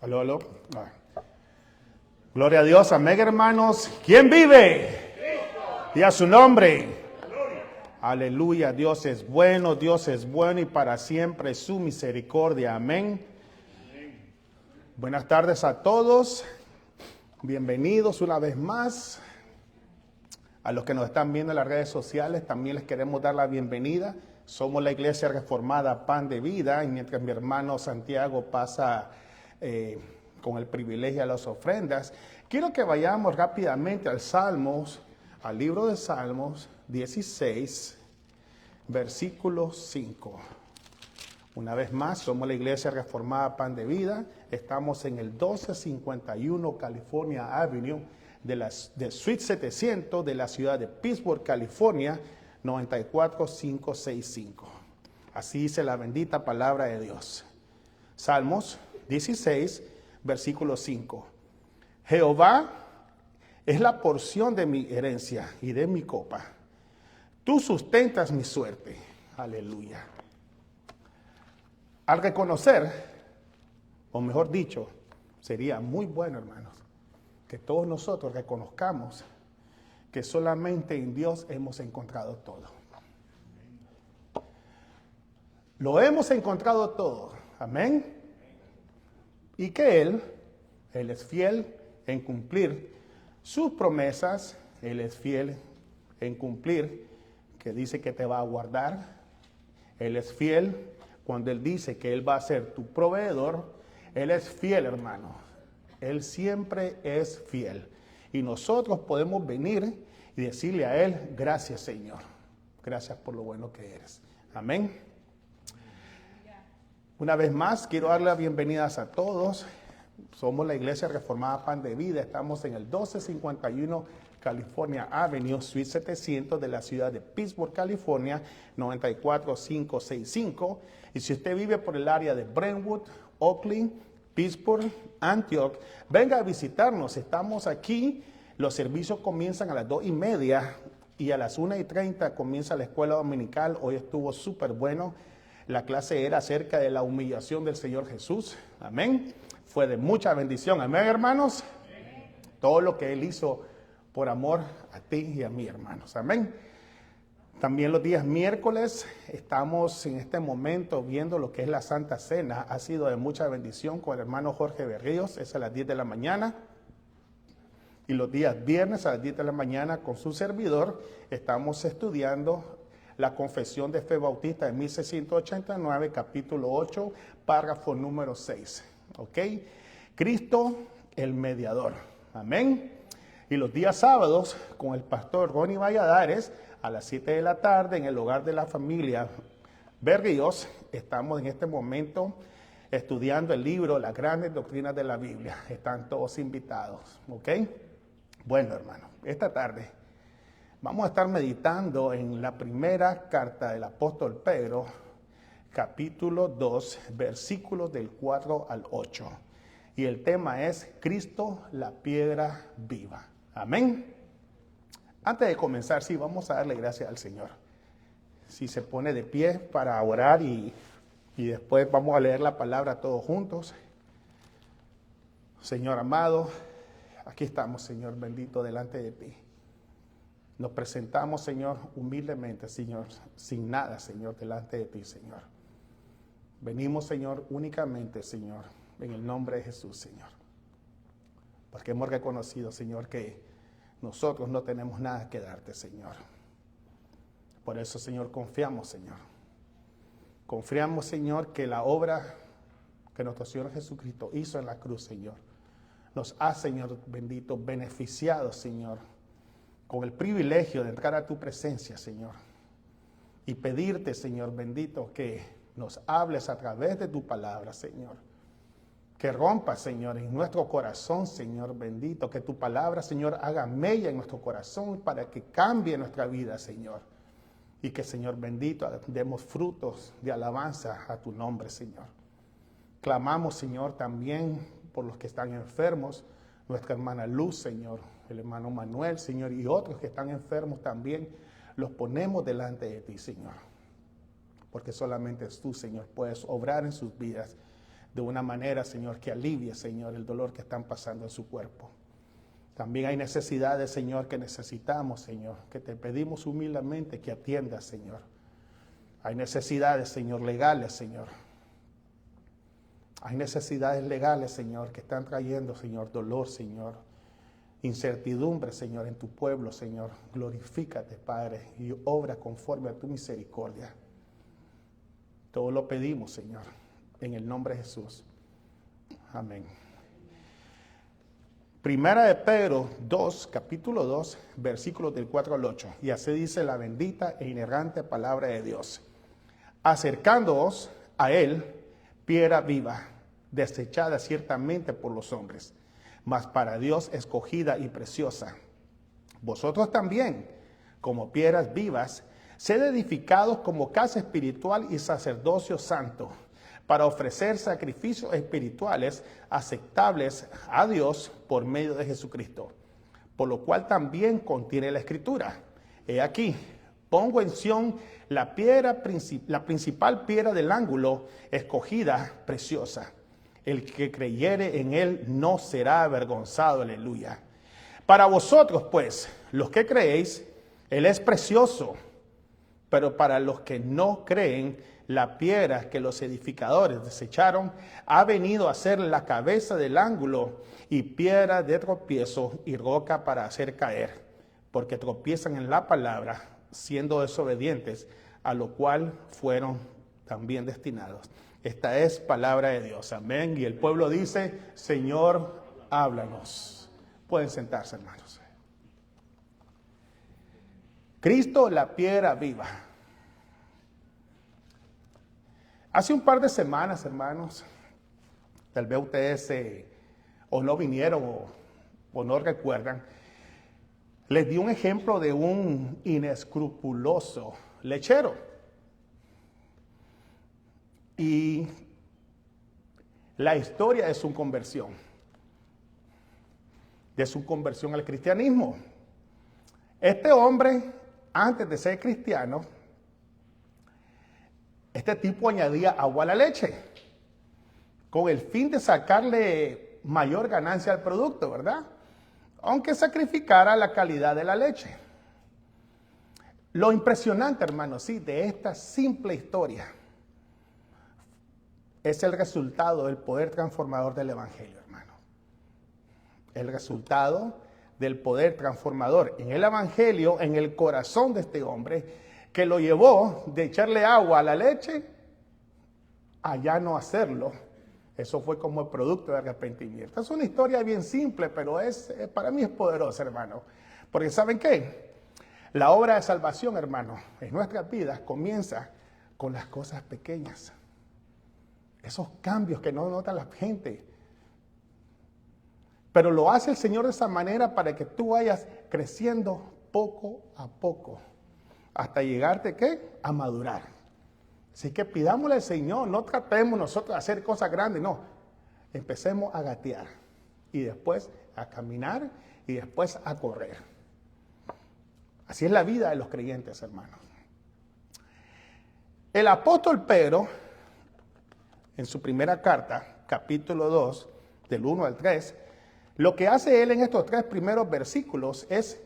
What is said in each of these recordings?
Aló, aló. Gloria a Dios, amén, hermanos. ¿Quién vive? Cristo. Y a su nombre. Gloria. Aleluya, Dios es bueno y para siempre su misericordia, amén. Buenas tardes a todos. Bienvenidos una vez más. A los que nos están viendo en las redes sociales, también les queremos dar la bienvenida. Somos la Iglesia Reformada Pan de Vida, y mientras mi hermano Santiago pasa con el privilegio de las ofrendas, quiero que vayamos rápidamente al libro de Salmos 16, versículo 5. Una vez más, somos la Iglesia Reformada Pan de Vida. Estamos en el 1251 California Avenue de Suite 700 de la ciudad de Pittsburgh, California, 94565. Así dice la bendita palabra de Dios. Salmos 16, versículo 5. Jehová es la porción de mi herencia y de mi copa. Tú sustentas mi suerte. Aleluya. Al reconocer, o mejor dicho, sería muy bueno, hermanos, que todos nosotros reconozcamos que solamente en Dios hemos encontrado todo. Lo hemos encontrado todo. Amén. Y que Él es fiel en cumplir sus promesas. Él es fiel en cumplir que dice que te va a guardar. Él es fiel cuando Él dice que Él va a ser tu proveedor. Él es fiel, hermano. Él siempre es fiel. Y nosotros podemos venir y decirle a Él, gracias Señor. Gracias por lo bueno que eres. Amén. Una vez más, quiero darle las bienvenidas a todos. Somos la Iglesia Reformada Pan de Vida. Estamos en el 1251 California Avenue, Suite 700 de la ciudad de Pittsburgh, California, 94565. Y si usted vive por el área de Brentwood, Oakland, Pittsburgh, Antioch, venga a visitarnos. Estamos aquí. Los servicios comienzan a las 2:30 y a las 1:30 comienza la escuela dominical. Hoy estuvo súper bueno. La clase era acerca de la humillación del Señor Jesús. Amén. Fue de mucha bendición. Amén, hermanos. Amén. Todo lo que Él hizo por amor a ti y a mí, hermanos. Amén. También los días miércoles estamos en este momento viendo lo que es la Santa Cena. Ha sido de mucha bendición con el hermano Jorge Berríos. Es a las 10 de la mañana. Y los días viernes a las 10 de la mañana con su servidor estamos estudiando la Confesión de Fe Bautista de 1689, capítulo 8, párrafo número 6. ¿Ok? Cristo el mediador. Amén. Y los días sábados con el pastor Ronnie Valladares a las 7 de la tarde en el hogar de la familia Berríos. Estamos en este momento estudiando el libro Las Grandes Doctrinas de la Biblia. Están todos invitados. ¿Ok? Bueno, hermano, esta tarde vamos a estar meditando en la primera carta del apóstol Pedro, capítulo 2, versículos del 4 al 8. Y el tema es Cristo, la piedra viva. Amén. Antes de comenzar, sí, vamos a darle gracias al Señor. Si se pone de pie para orar y después vamos a leer la palabra todos juntos. Señor amado, aquí estamos, Señor bendito, delante de ti. Nos presentamos, Señor, humildemente, Señor, sin nada, Señor, delante de ti, Señor. Venimos, Señor, únicamente, Señor, en el nombre de Jesús, Señor. Porque hemos reconocido, Señor, que nosotros no tenemos nada que darte, Señor. Por eso, Señor, confiamos, Señor. Confiamos, Señor, que la obra que nuestro Señor Jesucristo hizo en la cruz, Señor, nos ha, Señor bendito, beneficiado, Señor, con el privilegio de entrar a tu presencia, Señor, y pedirte, Señor bendito, que nos hables a través de tu palabra, Señor. Que rompa, Señor, en nuestro corazón, Señor bendito, que tu palabra, Señor, haga mella en nuestro corazón para que cambie nuestra vida, Señor. Y que, Señor bendito, demos frutos de alabanza a tu nombre, Señor. Clamamos, Señor, también por los que están enfermos, nuestra hermana Luz, Señor, el hermano Manuel, Señor, y otros que están enfermos también, los ponemos delante de ti, Señor. Porque solamente tú, Señor, puedes obrar en sus vidas de una manera, Señor, que alivie, Señor, el dolor que están pasando en su cuerpo. También hay necesidades, Señor, que necesitamos, Señor, que te pedimos humildemente que atiendas, Señor. Hay necesidades, Señor, legales, Señor. Hay necesidades legales, Señor, que están trayendo, Señor, dolor, Señor. Incertidumbre, Señor, en tu pueblo, Señor. Glorifícate, Padre, y obra conforme a tu misericordia. Todo lo pedimos, Señor, en el nombre de Jesús. Amén. Primera de Pedro 2, capítulo 2, versículos del 4 al 8. Y así dice la bendita e inerrante palabra de Dios. Acercándoos a él, piedra viva, desechada ciertamente por los hombres, mas para Dios escogida y preciosa. Vosotros también, como piedras vivas, sed edificados como casa espiritual y sacerdocio santo, para ofrecer sacrificios espirituales aceptables a Dios por medio de Jesucristo, por lo cual también contiene la Escritura. He aquí, pongo en Sión la principal piedra del ángulo, escogida, preciosa. El que creyere en él no será avergonzado, aleluya. Para vosotros, pues, los que creéis, él es precioso, pero para los que no creen, la piedra que los edificadores desecharon ha venido a ser la cabeza del ángulo y piedra de tropiezo y roca para hacer caer, porque tropiezan en la palabra, siendo desobedientes, a lo cual fueron también destinados. Esta es palabra de Dios. Amén. Y el pueblo dice, Señor, háblanos. Pueden sentarse, hermanos. Cristo, la piedra viva. Hace un par de semanas, hermanos, tal vez ustedes o no vinieron o no recuerdan, les di un ejemplo de un inescrupuloso lechero. Y la historia de su conversión al cristianismo. Este hombre, antes de ser cristiano, este tipo añadía agua a la leche con el fin de sacarle mayor ganancia al producto, ¿verdad? Aunque sacrificara la calidad de la leche. Lo impresionante, hermanos, sí, de esta simple historia es el resultado del poder transformador del Evangelio, hermano. El resultado del poder transformador en el Evangelio, en el corazón de este hombre, que lo llevó de echarle agua a la leche a ya no hacerlo. Eso fue como el producto de arrepentimiento. Es una historia bien simple, pero para mí es poderosa, hermano. Porque ¿saben qué? La obra de salvación, hermano, en nuestras vidas comienza con las cosas pequeñas. Esos cambios que no nota la gente. Pero lo hace el Señor de esa manera para que tú vayas creciendo poco a poco. Hasta llegarte, ¿qué? A madurar. Así que pidámosle al Señor, no tratemos nosotros de hacer cosas grandes, no. Empecemos a gatear y después a caminar y después a correr. Así es la vida de los creyentes, hermanos. El apóstol Pedro, en su primera carta, capítulo 2, del 1 al 3, lo que hace él en estos 3 primeros versículos es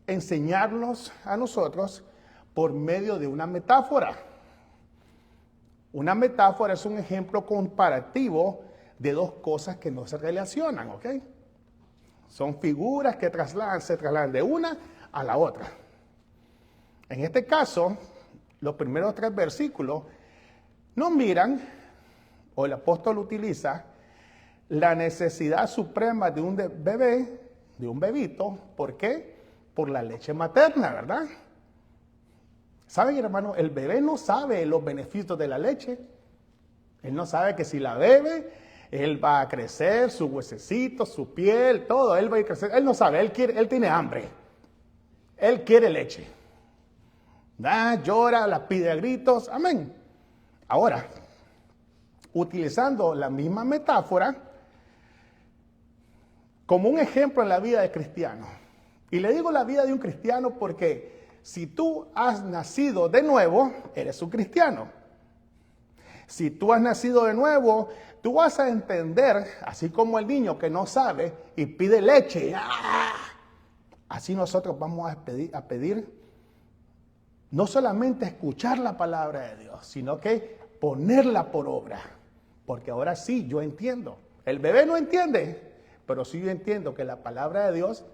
enseñarnos a nosotros por medio de una metáfora. Una metáfora es un ejemplo comparativo de dos cosas que no se relacionan, ¿ok? Son figuras que se trasladan de una a la otra. En este caso, los primeros 3 versículos nos miran, o el apóstol utiliza, la necesidad suprema de un bebé, de un bebito. ¿Por qué? Por la leche materna, ¿verdad? ¿Saben, hermano? El bebé no sabe los beneficios de la leche. Él no sabe que si la bebe, él va a crecer, sus huesecitos, su piel, todo. Él va a crecer. Él no sabe, él tiene hambre. Él quiere leche. Llora, la pide a gritos. Amén. Ahora, utilizando la misma metáfora como un ejemplo en la vida de cristiano. Y le digo la vida de un cristiano porque si tú has nacido de nuevo, eres un cristiano. Si tú has nacido de nuevo, tú vas a entender, así como el niño que no sabe y pide leche. ¡Ah! Así nosotros vamos a pedir no solamente escuchar la palabra de Dios, sino que ponerla por obra. Porque ahora sí, yo entiendo. El bebé no entiende, pero sí yo entiendo que la palabra de Dios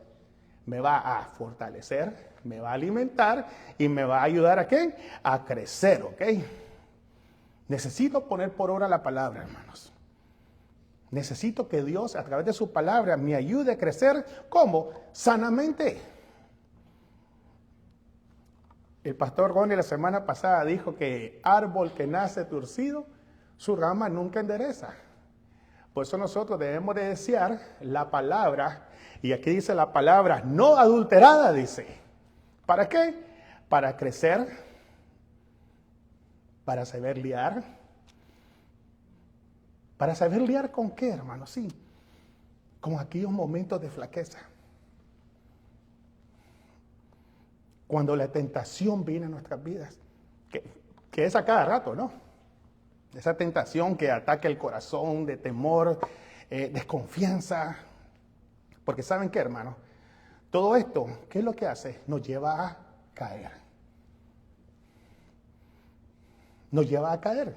me va a fortalecer, me va a alimentar y me va a ayudar ¿a qué? A crecer, ¿ok? Necesito poner por obra la palabra, hermanos. Necesito que Dios, a través de su palabra, me ayude a crecer. ¿Cómo? Sanamente. El pastor Ronnie la semana pasada dijo que árbol que nace torcido, su rama nunca endereza. Por eso nosotros debemos de desear la palabra, y aquí dice la palabra no adulterada, dice. ¿Para qué? Para crecer, para saber lidiar. ¿Para saber lidiar con qué, hermano? Sí, con aquellos momentos de flaqueza. Cuando la tentación viene a nuestras vidas, que es a cada rato, ¿no? Esa tentación que ataca el corazón de temor, desconfianza. Porque ¿saben qué, hermano? Todo esto, ¿qué es lo que hace? Nos lleva a caer. Nos lleva a caer.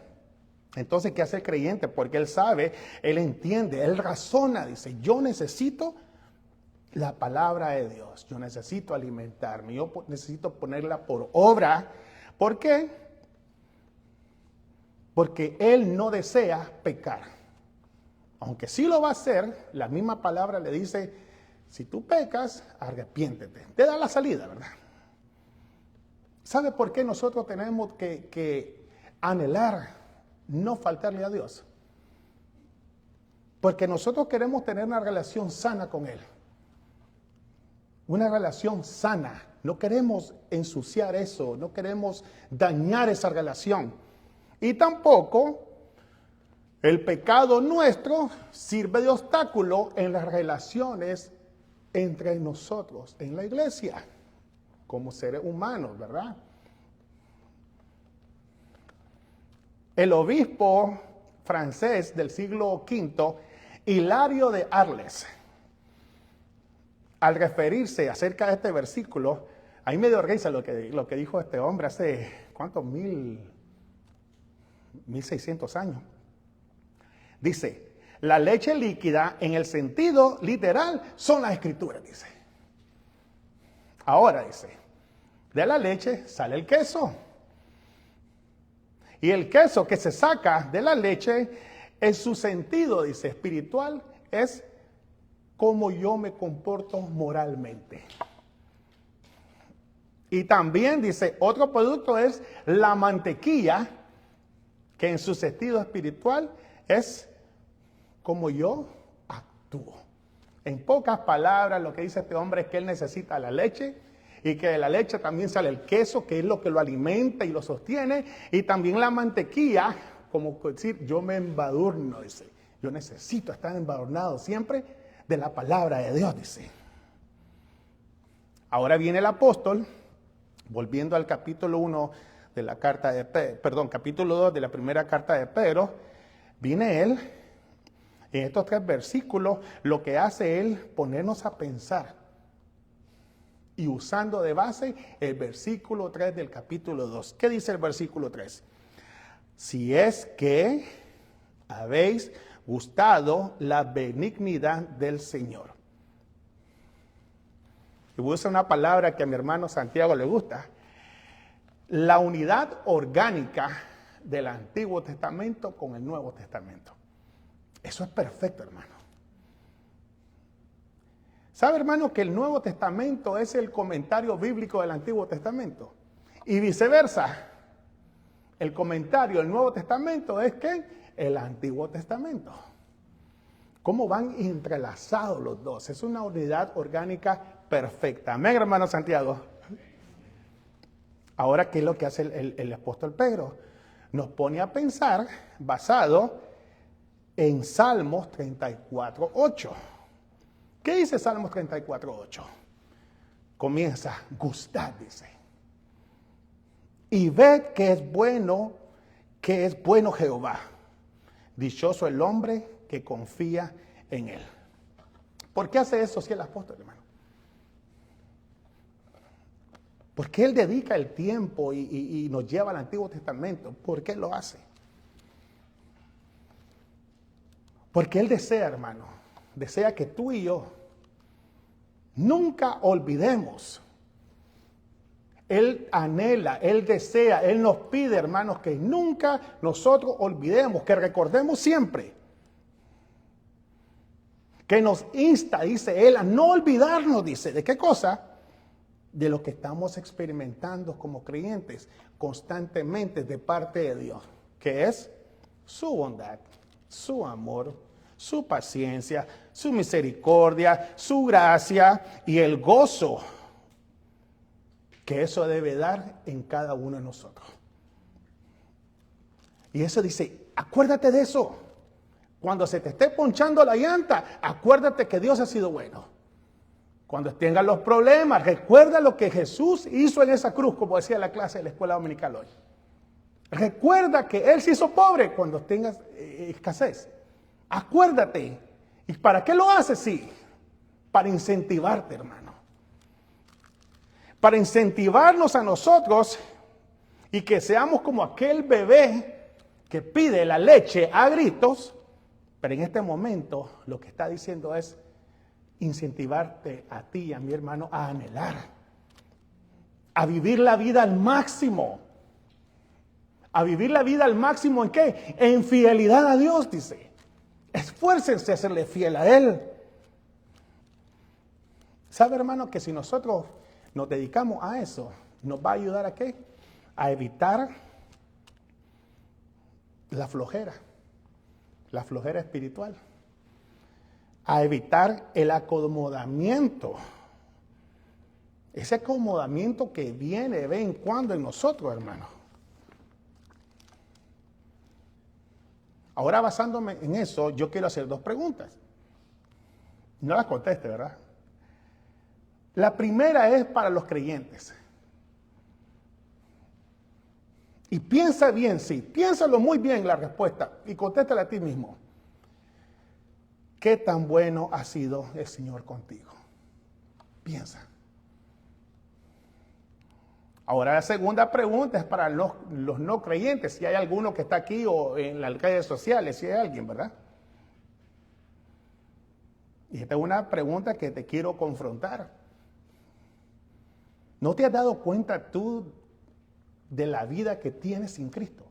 Entonces, ¿qué hace el creyente? Porque él sabe, él entiende, él razona, dice, yo necesito la palabra de Dios, yo necesito alimentarme, yo necesito ponerla por obra. ¿Por qué? Porque él no desea pecar. Aunque sí lo va a hacer, la misma palabra le dice, si tú pecas, arrepiéntete. Te da la salida, ¿verdad? ¿Sabe por qué nosotros tenemos que anhelar no faltarle a Dios? Porque nosotros queremos tener una relación sana con Él. Una relación sana. No queremos ensuciar eso, no queremos dañar esa relación. Y tampoco el pecado nuestro sirve de obstáculo en las relaciones entre nosotros, en la iglesia, como seres humanos, ¿verdad? El obispo francés del siglo V, Hilario de Arles, al referirse acerca de este versículo, a mí me dio risa lo que dijo este hombre hace, ¿cuántos? 1600 años. Dice, la leche líquida en el sentido literal son las escrituras, dice. Ahora dice, de la leche sale el queso. Y el queso que se saca de la leche, en su sentido, dice, espiritual, es cómo yo me comporto moralmente. Y también dice, otro producto es la mantequilla, que en su sentido espiritual es cómo yo actúo. En pocas palabras, lo que dice este hombre es que él necesita la leche, y que de la leche también sale el queso, que es lo que lo alimenta y lo sostiene, y también la mantequilla, como decir, yo me embadurno, dice. Yo necesito estar embadurnado siempre de la palabra de Dios, dice. Ahora viene el apóstol, volviendo al capítulo 1 de la carta de Pedro, capítulo 2 de la primera carta de Pedro, viene él, en estos 3 versículos, lo que hace él, ponernos a pensar. Y usando de base el versículo 3 del capítulo 2. ¿Qué dice el versículo 3? Si es que habéis gustado la benignidad del Señor. Y voy a usar una palabra que a mi hermano Santiago le gusta. La unidad orgánica del Antiguo Testamento con el Nuevo Testamento. Eso es perfecto, hermano. ¿Sabe, hermano, que el Nuevo Testamento es el comentario bíblico del Antiguo Testamento? Y viceversa. El comentario del Nuevo Testamento es ¿qué? El Antiguo Testamento. ¿Cómo van entrelazados los dos? Es una unidad orgánica perfecta. Amén, hermano Santiago. Ahora, ¿qué es lo que hace el apóstol Pedro? Nos pone a pensar basado en Salmos 34:8. ¿Qué dice Salmos 34:8? Comienza, gustad, dice. Y ved que es bueno que es bueno Jehová. Dichoso el hombre que confía en él. ¿Por qué hace eso si el apóstol, hermano? ¿Por qué él dedica el tiempo y nos lleva al Antiguo Testamento? ¿Por qué lo hace? Porque él desea, hermano, desea que tú y yo nunca olvidemos. Él anhela, Él desea, Él nos pide, hermanos, que nunca nosotros olvidemos, que recordemos siempre. Que nos insta, dice Él, a no olvidarnos, dice, ¿de qué cosa? De lo que estamos experimentando como creyentes constantemente de parte de Dios, que es su bondad, su amor, su paciencia, su misericordia, su gracia y el gozo que eso debe dar en cada uno de nosotros. Y eso dice, acuérdate de eso. Cuando se te esté ponchando la llanta, acuérdate que Dios ha sido bueno. Cuando tengas los problemas, recuerda lo que Jesús hizo en esa cruz, como decía la clase de la escuela dominical hoy. Recuerda que Él se hizo pobre cuando tengas escasez. Acuérdate. ¿Y para qué lo hace? Sí, para incentivarte, hermano. Para incentivarnos a nosotros y que seamos como aquel bebé que pide la leche a gritos, pero en este momento lo que está diciendo es incentivarte a ti y a mi hermano a anhelar, a vivir la vida al máximo. ¿A vivir la vida al máximo en qué? En fidelidad a Dios, dice. Esfuércense a serle fiel a Él. ¿Sabe, hermano, que si nosotros nos dedicamos a eso, nos va a ayudar a qué? A evitar la flojera espiritual, a evitar el acomodamiento, ese acomodamiento que viene de vez en cuando en nosotros, hermano. Ahora, basándome en eso, yo quiero hacer dos preguntas. No las conteste, ¿verdad? La primera es para los creyentes. Y piensa bien, sí, piénsalo muy bien la respuesta y contéstala a ti mismo. ¿Qué tan bueno ha sido el Señor contigo? Piensa. Ahora la segunda pregunta es para los no creyentes, si hay alguno que está aquí o en las redes sociales, si hay alguien, ¿verdad? Y esta es una pregunta que te quiero confrontar. ¿No te has dado cuenta tú de la vida que tienes sin Cristo?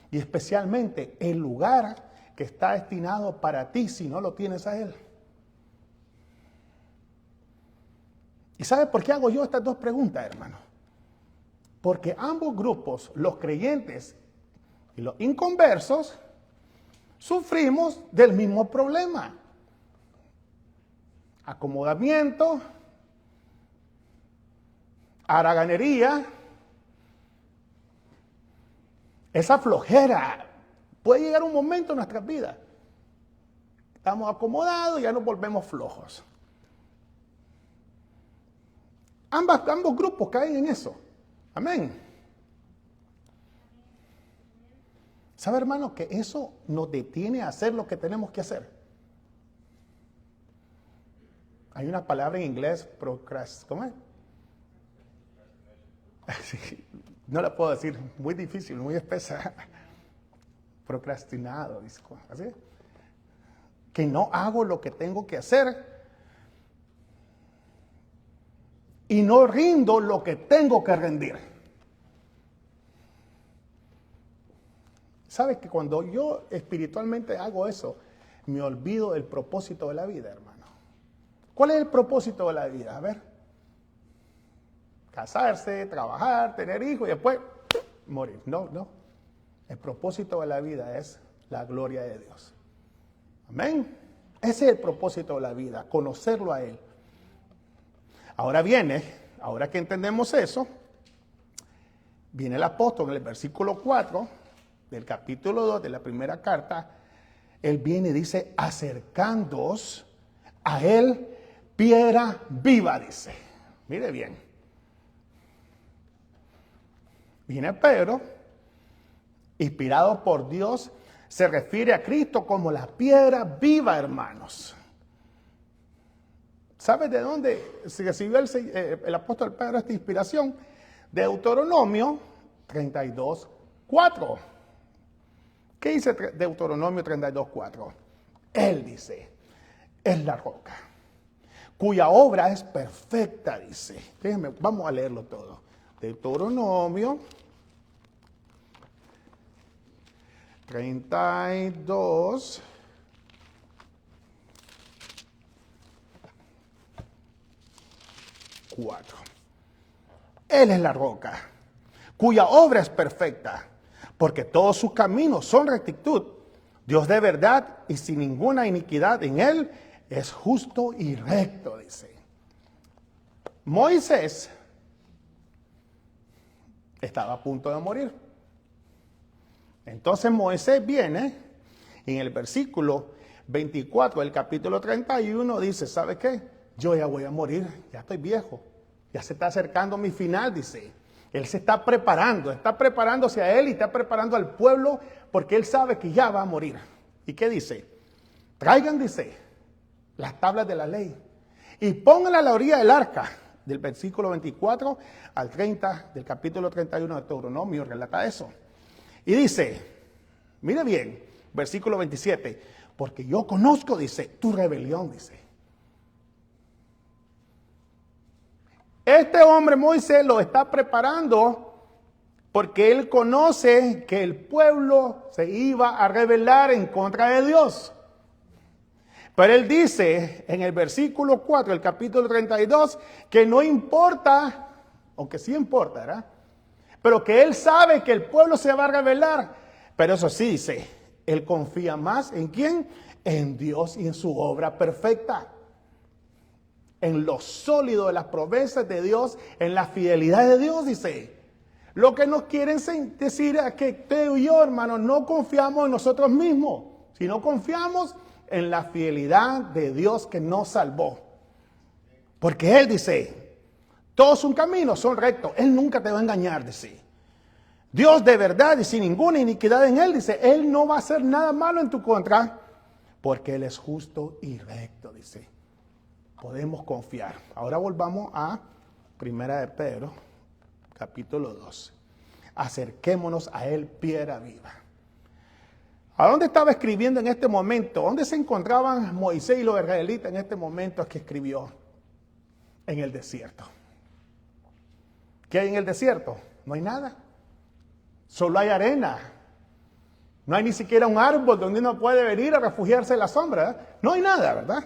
Y especialmente el lugar que está destinado para ti si no lo tienes a Él. ¿Y sabes por qué hago yo estas dos preguntas, hermano? Porque ambos grupos, los creyentes y los inconversos, sufrimos del mismo problema. Acomodamiento, haraganería, esa flojera. Puede llegar un momento en nuestras vidas. Estamos acomodados y ya nos volvemos flojos. Ambos grupos caen en eso. Amén. ¿Sabe, hermano, que eso nos detiene a hacer lo que tenemos que hacer? Hay una palabra en inglés, ¿cómo es? Sí, no la puedo decir, muy difícil, muy espesa. Procrastinado, ¿así? Que no hago lo que tengo que hacer y no rindo lo que tengo que rendir. ¿Sabes que cuando yo espiritualmente hago eso, me olvido del propósito de la vida, hermano? ¿Cuál es el propósito de la vida? A ver. Casarse, trabajar, tener hijos y después morir. No. El propósito de la vida es la gloria de Dios. Amén. Ese es el propósito de la vida, conocerlo a Él. Ahora que entendemos eso, viene el apóstol en el versículo 4 del capítulo 2 de la primera carta. Él viene y dice, acercándoos a Él, piedra viva, dice. Mire bien. Viene Pedro inspirado por Dios, se refiere a Cristo como la piedra viva, hermanos. ¿Sabes de dónde se recibió el apóstol Pedro esta inspiración? De Deuteronomio 32:4. ¿Qué dice Deuteronomio 32:4? Él dice, es la roca, cuya obra es perfecta, dice. Déjenme, vamos a leerlo todo. Deuteronomio 32:4. Él es la roca, cuya obra es perfecta, porque todos sus caminos son rectitud. Dios de verdad y sin ninguna iniquidad en él, es justo y recto, dice. Moisés estaba a punto de morir. Entonces Moisés viene y en el versículo 24 del capítulo 31 dice, ¿sabe qué? Yo ya voy a morir, ya estoy viejo, ya se está acercando mi final, dice. Él se está preparándose a él y está preparando al pueblo porque él sabe que ya va a morir. ¿Y qué dice? Traigan, dice, las tablas de la ley y pónganlas a la orilla del arca. Del versículo 24 al 30 del capítulo 31 de Deuteronomio relata eso. Y dice, mire bien, versículo 27, porque yo conozco, dice, tu rebelión, dice. Este hombre Moisés lo está preparando porque él conoce que el pueblo se iba a rebelar en contra de Dios. Pero él dice en el versículo 4 del capítulo 32 que no importa, aunque sí importa, ¿verdad? Pero que él sabe que el pueblo se va a rebelar. Pero eso sí dice, él confía más ¿en quién? En Dios y en su obra perfecta. En lo sólido de las promesas de Dios, en la fidelidad de Dios, dice. Lo que nos quieren decir es que tú y yo, hermanos, no confiamos en nosotros mismos, sino confiamos en la fidelidad de Dios que nos salvó. Porque Él dice, todos sus caminos son rectos, Él nunca te va a engañar, dice. Dios de verdad y sin ninguna iniquidad en Él, dice, Él no va a hacer nada malo en tu contra, porque Él es justo y recto, dice. Podemos confiar. Ahora volvamos a Primera de Pedro, capítulo 2. Acerquémonos a Él, piedra viva. ¿A dónde estaba escribiendo en este momento? ¿Dónde se encontraban Moisés y los israelitas en este momento que escribió? En el desierto. ¿Qué hay en el desierto? No hay nada. Solo hay arena. No hay ni siquiera un árbol donde uno puede venir a refugiarse en la sombra, ¿eh? No hay nada, ¿verdad?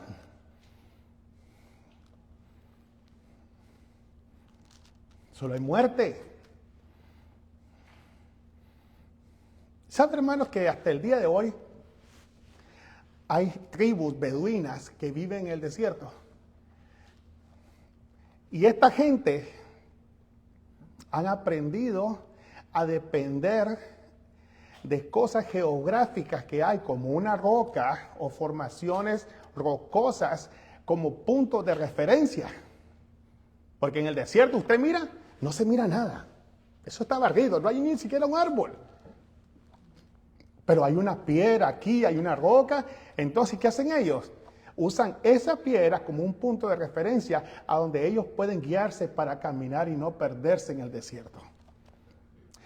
Solo hay muerte. ¿Saben, hermanos, que hasta el día de hoy hay tribus beduinas que viven en el desierto? Y esta gente han aprendido a depender de cosas geográficas que hay, como una roca o formaciones rocosas como puntos de referencia. Porque en el desierto usted mira, no se mira nada. Eso está barrido, no hay ni siquiera un árbol. Pero hay una piedra aquí, hay una roca. Entonces, ¿qué hacen ellos? Usan esa piedra como un punto de referencia a donde ellos pueden guiarse para caminar y no perderse en el desierto.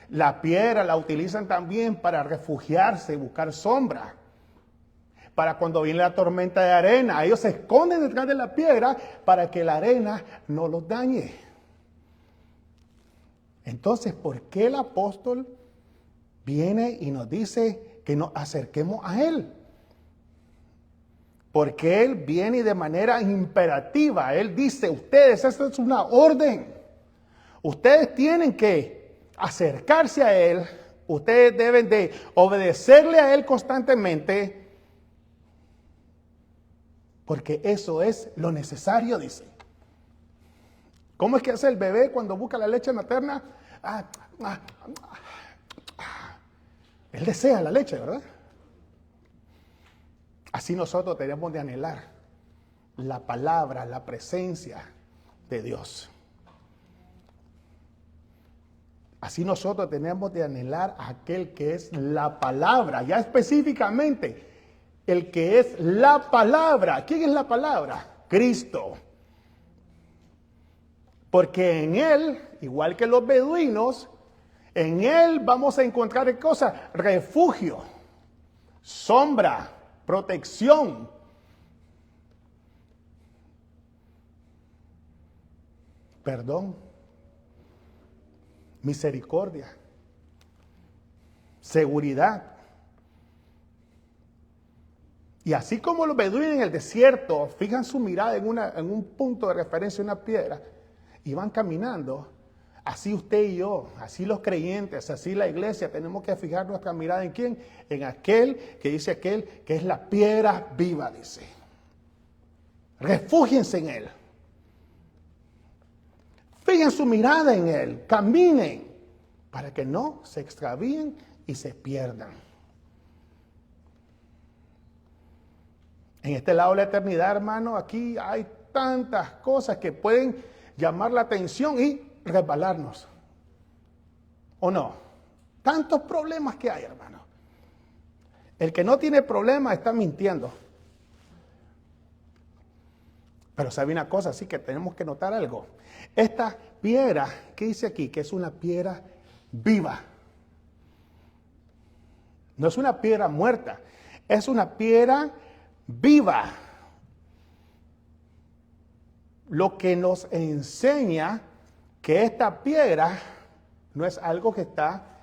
La piedra la utilizan también para refugiarse y buscar sombra. Para cuando viene la tormenta de arena, ellos se esconden detrás de la piedra para que la arena no los dañe. Entonces, ¿por qué el apóstol viene y nos dice que nos acerquemos a Él? Porque Él viene de manera imperativa. Él dice, ustedes, esto es una orden. Ustedes tienen que acercarse a Él. Ustedes deben de obedecerle a Él constantemente. Porque eso es lo necesario, dice. ¿Cómo es que hace el bebé cuando busca la leche materna? Él desea la leche, ¿verdad? Así nosotros tenemos de anhelar la palabra, la presencia de Dios. Así nosotros tenemos de anhelar a aquel que es la palabra, ya específicamente, el que es la palabra. ¿Quién es la palabra? Cristo. Porque en Él, igual que los beduinos, en Él vamos a encontrar ¿qué cosa? Refugio, sombra, protección. Perdón, misericordia, seguridad. Y así como los beduinos en el desierto fijan su mirada en un punto de referencia, una piedra, y van caminando, así usted y yo, así los creyentes, así la iglesia, tenemos que fijar nuestra mirada ¿en quién? En aquel que dice aquel que es la piedra viva, dice. Refúgiense en Él. Fijen su mirada en Él, caminen, para que no se extravíen y se pierdan. En este lado de la eternidad, hermano, aquí hay tantas cosas que pueden llamar la atención y resbalarnos. ¿O no? Tantos problemas que hay, hermano. El que no tiene problemas está mintiendo. Pero sabe una cosa, sí que tenemos que notar algo. Esta piedra, ¿qué dice aquí? Que es una piedra viva. No es una piedra muerta, es una piedra viva. Lo que nos enseña que esta piedra no es algo que está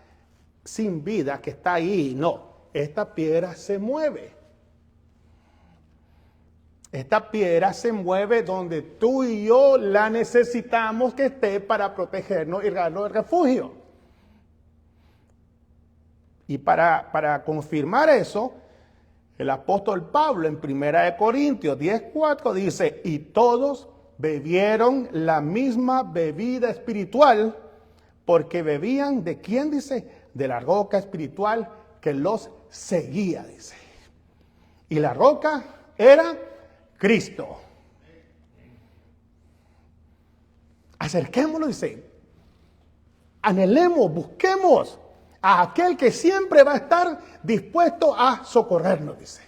sin vida, que está ahí. No, esta piedra se mueve. Esta piedra se mueve donde tú y yo la necesitamos que esté para protegernos y darnos el refugio. Y para confirmar eso, el apóstol Pablo en 1 Corintios 10:4 dice, y todos bebieron la misma bebida espiritual, porque bebían ¿de quién? Dice, de la roca espiritual que los seguía, dice. Y la roca era Cristo. Acerquémonos, dice. Anhelemos, busquemos a aquel que siempre va a estar dispuesto a socorrernos, dice.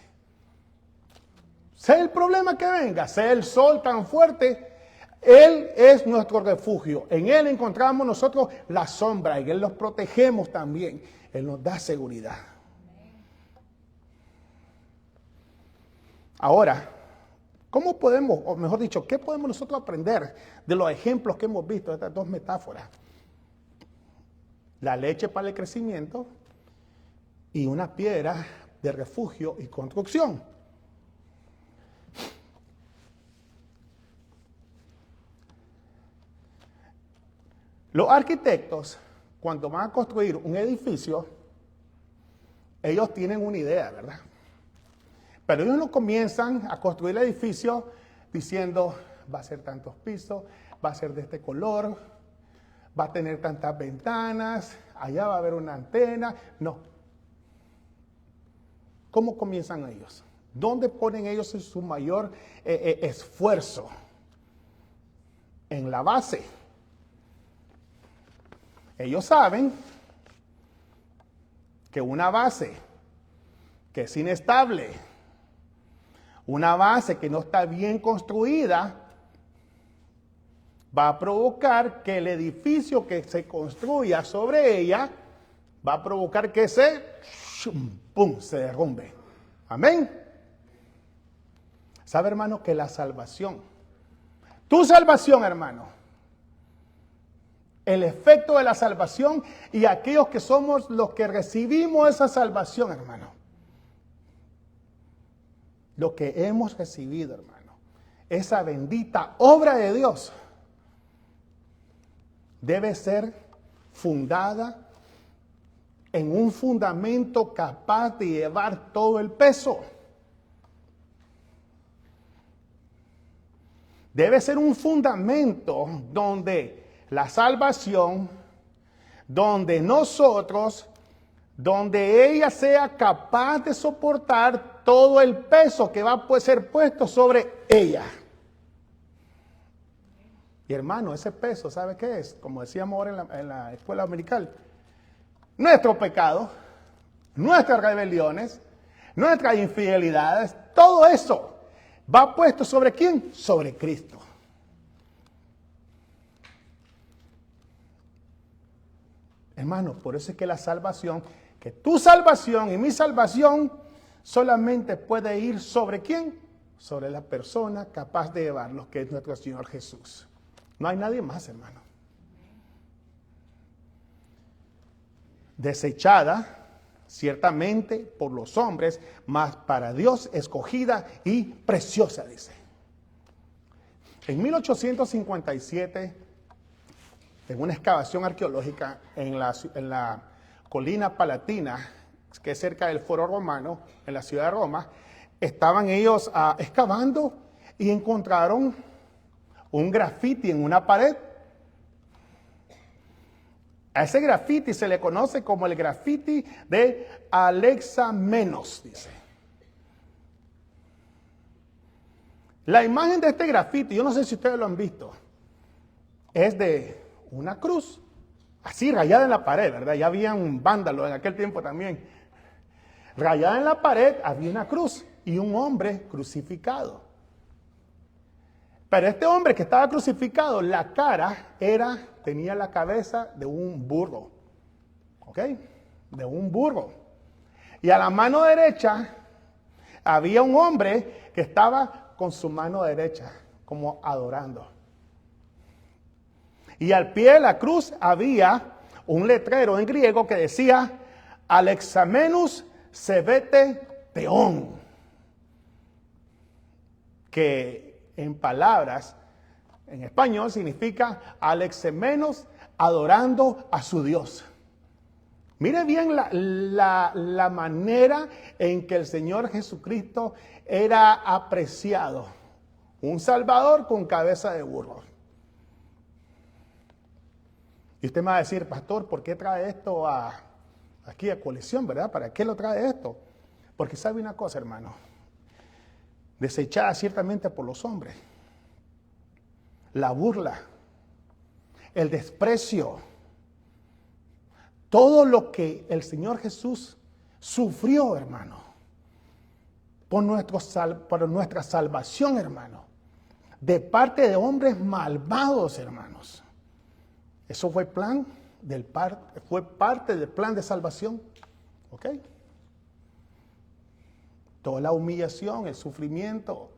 Sea el problema que venga, sea el sol tan fuerte, Él es nuestro refugio. En Él encontramos nosotros la sombra, en Él nos protegemos también. Él nos da seguridad. Ahora, ¿cómo podemos, o mejor dicho, qué podemos nosotros aprender de los ejemplos que hemos visto de estas dos metáforas? La leche para el crecimiento y una piedra de refugio y construcción. Los arquitectos, cuando van a construir un edificio, ellos tienen una idea, ¿verdad? Pero ellos no comienzan a construir el edificio diciendo, va a ser tantos pisos, va a ser de este color, va a tener tantas ventanas, allá va a haber una antena. No. ¿Cómo comienzan ellos? ¿Dónde ponen ellos su mayor esfuerzo? En la base. Ellos saben que una base que es inestable, una base que no está bien construida, va a provocar que el edificio que se construya sobre ella, va a provocar que se derrumbe. Amén. ¿Sabe, hermano, que la salvación, tu salvación, hermano, el efecto de la salvación y aquellos que somos los que recibimos esa salvación, hermano, lo que hemos recibido, hermano, esa bendita obra de Dios, debe ser fundada en un fundamento capaz de llevar todo el peso. Debe ser un fundamento donde la salvación, donde nosotros, donde ella sea capaz de soportar todo el peso que va a ser puesto sobre ella. Y hermano, ese peso, ¿sabe qué es? Como decíamos ahora en la escuela dominical, nuestro pecado, nuestras rebeliones, nuestras infidelidades, todo eso va puesto ¿sobre quién? Sobre Cristo. Hermano, por eso es que la salvación, que tu salvación y mi salvación solamente puede ir ¿sobre quién? Sobre la persona capaz de llevarlos, que es nuestro Señor Jesús. No hay nadie más, hermano. Desechada, ciertamente, por los hombres, mas para Dios escogida y preciosa, dice. En 1857, en una excavación arqueológica en la colina Palatina, que es cerca del Foro Romano, en la ciudad de Roma, estaban ellos excavando y encontraron un grafiti en una pared. A ese grafiti se le conoce como el grafiti de Alexamenos, dice. La imagen de este grafiti, yo no sé si ustedes lo han visto, es de una cruz, así rayada en la pared, ¿verdad? Ya habían vándalos en aquel tiempo también. Rayada en la pared había una cruz y un hombre crucificado. Pero este hombre que estaba crucificado, la cara tenía la cabeza de un burro. ¿Ok? De un burro. Y a la mano derecha había un hombre que estaba con su mano derecha, como adorando. Y al pie de la cruz había un letrero en griego que decía Alexamenus sebete theon, que en palabras en español significa Alexamenos adorando a su Dios. Mire bien la manera en que el Señor Jesucristo era apreciado. Un Salvador con cabeza de burro. Y usted me va a decir, pastor, ¿por qué trae esto aquí a colección, verdad? ¿Para qué lo trae esto? Porque sabe una cosa, hermano. Desechada ciertamente por los hombres. La burla, el desprecio, todo lo que el Señor Jesús sufrió, hermano, por nuestra salvación, hermano, de parte de hombres malvados, hermanos. Eso fue fue parte del plan de salvación. ¿Ok? Toda la humillación, el sufrimiento,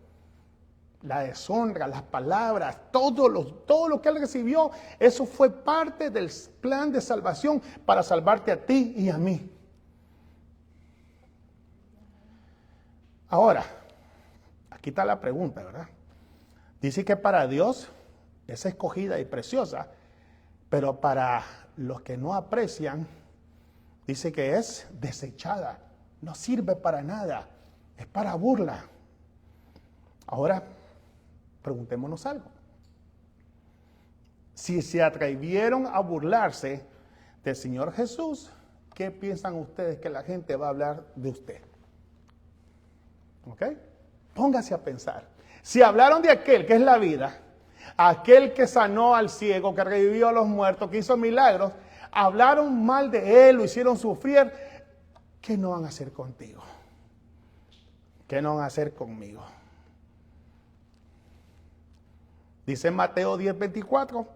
la deshonra, las palabras, todo lo que él recibió, eso fue parte del plan de salvación para salvarte a ti y a mí. Ahora, aquí está la pregunta, ¿verdad? Dice que para Dios es escogida y preciosa, pero para los que no aprecian, dice que es desechada, no sirve para nada, es para burla. Ahora, preguntémonos algo. Si se atrevieron a burlarse del Señor Jesús, ¿qué piensan ustedes que la gente va a hablar de usted? ¿Ok? Póngase a pensar. Si hablaron de aquel que es la vida, aquel que sanó al ciego, que revivió a los muertos, que hizo milagros, hablaron mal de él, lo hicieron sufrir, ¿qué no van a hacer contigo? ¿Qué no van a hacer conmigo? Dice Mateo 10:24,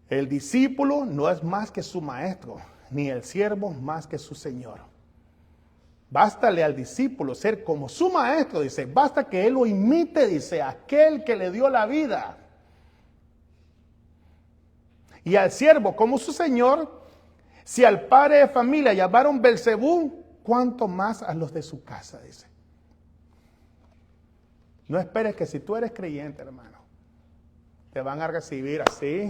el discípulo no es más que su maestro, ni el siervo más que su señor. Bástale al discípulo ser como su maestro, dice, basta que él lo imite, dice, aquel que le dio la vida. Y al siervo como su señor, si al padre de familia llamaron Belcebú, ¿cuánto más a los de su casa? Dice. No esperes que si tú eres creyente, hermano, te van a recibir así,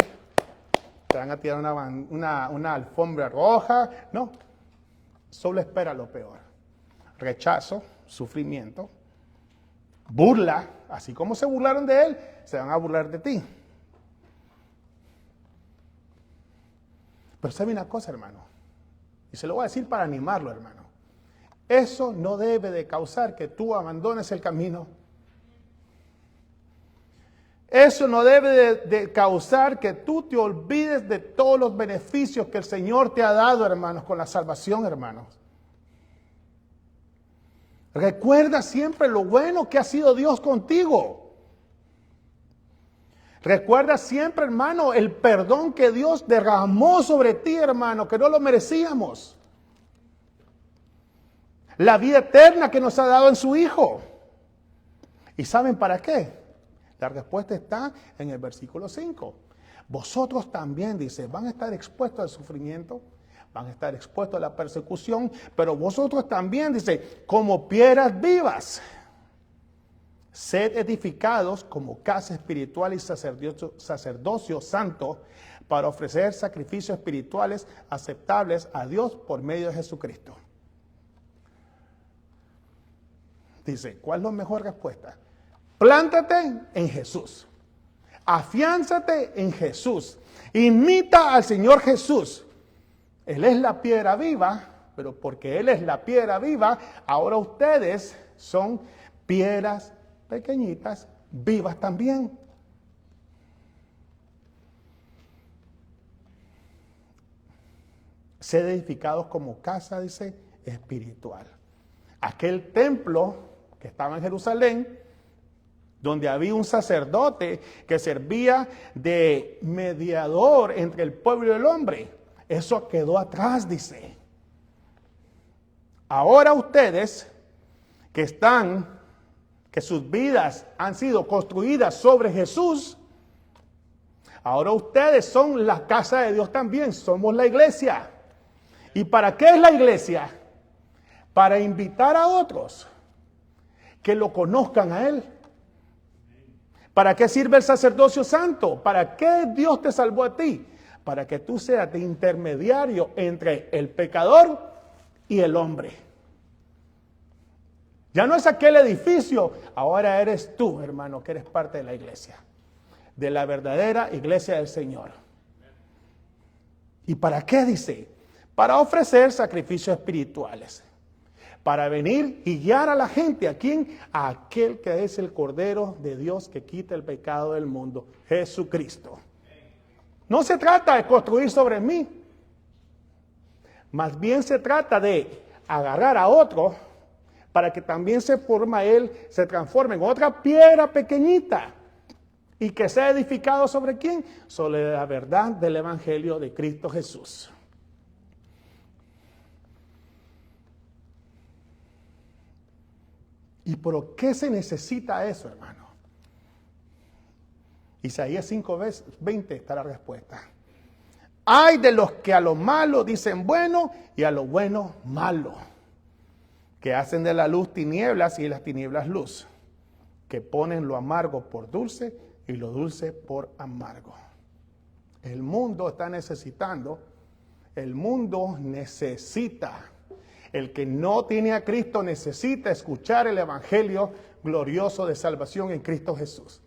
te van a tirar una alfombra roja. No, solo espera lo peor. Rechazo, sufrimiento, burla, así como se burlaron de él, se van a burlar de ti. Pero sabe una cosa, hermano, y se lo voy a decir para animarlo, hermano. Eso no debe de causar que tú abandones el camino. Eso no debe de causar que tú te olvides de todos los beneficios que el Señor te ha dado, hermanos, con la salvación, hermanos. Recuerda siempre lo bueno que ha sido Dios contigo. Recuerda siempre, hermano, el perdón que Dios derramó sobre ti, hermano, que no lo merecíamos. La vida eterna que nos ha dado en su Hijo. ¿Y saben para qué? La respuesta está en el versículo 5. Vosotros también, dice, van a estar expuestos al sufrimiento, van a estar expuestos a la persecución, pero vosotros también, dice, como piedras vivas, sed edificados como casa espiritual y sacerdocio santo para ofrecer sacrificios espirituales aceptables a Dios por medio de Jesucristo. Dice, ¿cuál es la mejor respuesta? Plántate en Jesús. Afiánzate en Jesús. Imita al Señor Jesús. Él es la piedra viva, pero porque Él es la piedra viva, ahora ustedes son piedras pequeñitas, vivas también. Sed edificados como casa, dice, espiritual. Aquel templo que estaba en Jerusalén, donde había un sacerdote que servía de mediador entre el pueblo y el hombre. Eso quedó atrás, dice. Ahora ustedes que sus vidas han sido construidas sobre Jesús, ahora ustedes son la casa de Dios también, somos la iglesia. ¿Y para qué es la iglesia? Para invitar a otros que lo conozcan a Él. ¿Para qué sirve el sacerdocio santo? ¿Para qué Dios te salvó a ti? Para que tú seas de intermediario entre el pecador y el hombre. Ya no es aquel edificio, ahora eres tú, hermano, que eres parte de la iglesia. De la verdadera iglesia del Señor. ¿Y para qué dice? Para ofrecer sacrificios espirituales. Para venir y guiar a la gente. ¿A quién? A aquel que es el Cordero de Dios que quita el pecado del mundo. Jesucristo. No se trata de construir sobre mí. Más bien se trata de agarrar a otro para que también se transforme en otra piedra pequeñita. Y que sea edificado sobre quién? Sobre la verdad del Evangelio de Cristo Jesús. ¿Y por qué se necesita eso, hermano? Isaías 5:20 está la respuesta. Ay de los que a lo malo dicen bueno y a lo bueno malo, que hacen de la luz tinieblas y de las tinieblas luz, que ponen lo amargo por dulce y lo dulce por amargo. El mundo está necesitando, el mundo necesita. El que no tiene a Cristo necesita escuchar el evangelio glorioso de salvación en Cristo Jesús.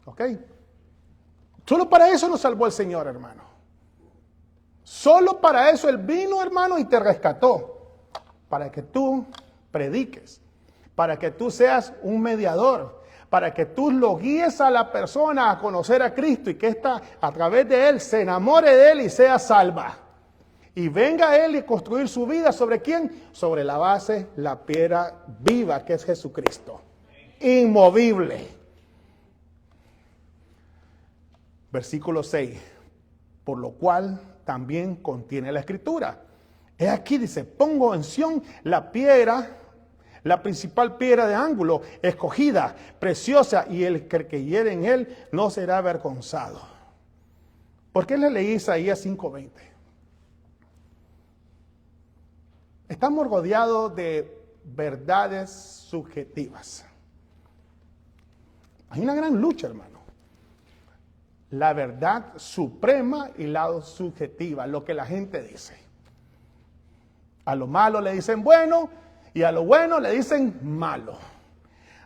¿Ok? Solo para eso nos salvó el Señor, hermano. Solo para eso Él vino, hermano, y te rescató. Para que tú prediques. Para que tú seas un mediador. Para que tú lo guíes a la persona a conocer a Cristo y que ésta, a través de Él, se enamore de Él y sea salva. Y venga a Él y construir su vida, ¿sobre quién? Sobre la base, la piedra viva que es Jesucristo. Inmovible. Versículo 6. Por lo cual también contiene la Escritura. He aquí, dice, pongo en Sión la piedra, la principal piedra de ángulo, escogida, preciosa, y el que creyere en Él no será avergonzado. ¿Por qué le leí Isaías 5:20? Estamos rodeados de verdades subjetivas. Hay una gran lucha, hermano. La verdad suprema y la subjetiva, lo que la gente dice. A lo malo le dicen bueno y a lo bueno le dicen malo.